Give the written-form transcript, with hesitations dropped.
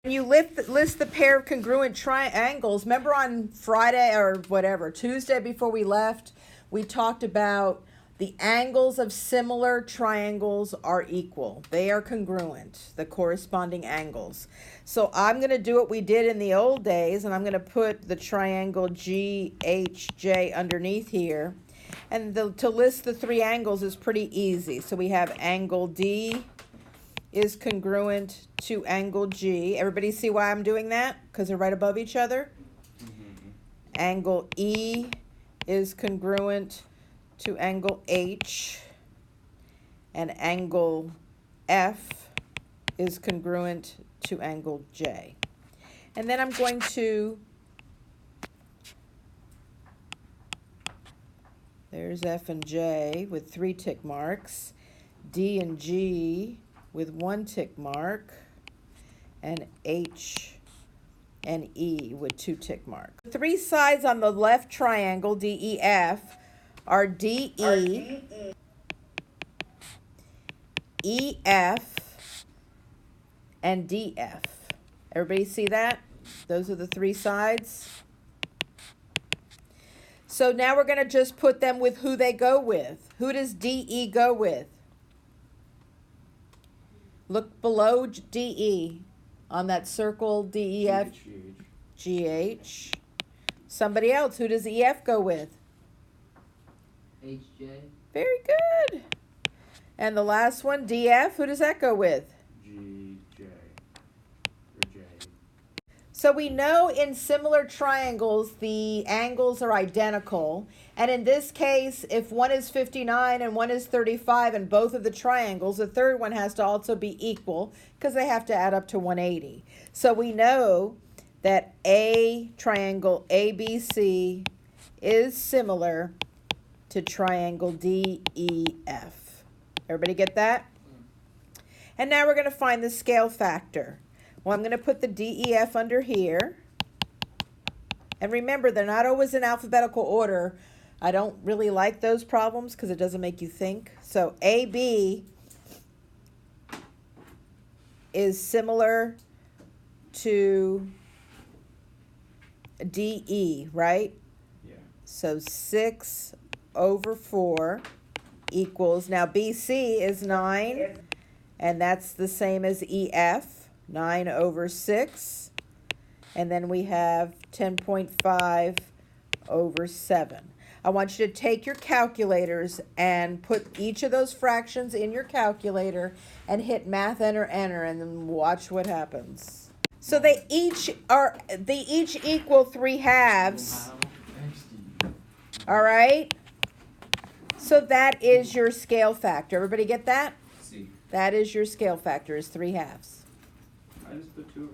When you list the pair of congruent triangles, remember on Friday or whatever, Tuesday before we left, we talked about the angles of similar triangles are equal. They are congruent, the corresponding angles. So I'm going to do what we did in the old days, and I'm going to put the triangle GHJ underneath here. And to list the three angles is pretty easy. So we have angle D is congruent to angle G. Everybody see why I'm doing that? Because they're right above each other. Angle E is congruent to angle H. And angle F is congruent to angle J. And then I'm going to, there's F and J with 3 tick marks. D and G with 1 tick mark, and H and E with 2 tick marks. The 3 sides on the left triangle, DEF, are DE, EF, and DF. Everybody see that? Those are the 3 sides. So now we're going to just put them with who they go with. Who does DE go with? Look below DE on that circle, DEF, GH. Somebody else, who does EF go with? HJ. Very good. And the last one, DF, who does that go with? GJ, or J. So we know in similar triangles, the angles are identical. And in this case, if one is 59 and one is 35 in both of the triangles, the third one has to also be equal because they have to add up to 180. So we know that a triangle ABC is similar to triangle DEF. Everybody get that? And now we're going to find the scale factor. Well, I'm going to put the DEF under here. And remember, they're not always in alphabetical order. I don't really like those problems because it doesn't make you think. So AB is similar to DE, right? Yeah. So 6 over 4 equals, now BC is 9, and that's the same as EF, 9 over 6. And then we have 10.5 over 7. I want you to take your calculators and put each of those fractions in your calculator and hit math enter and then watch what happens. So they each equal 3 halves. All right? So that is your scale factor. Everybody get that? C. That is your scale factor, is 3 halves. I just put 2 over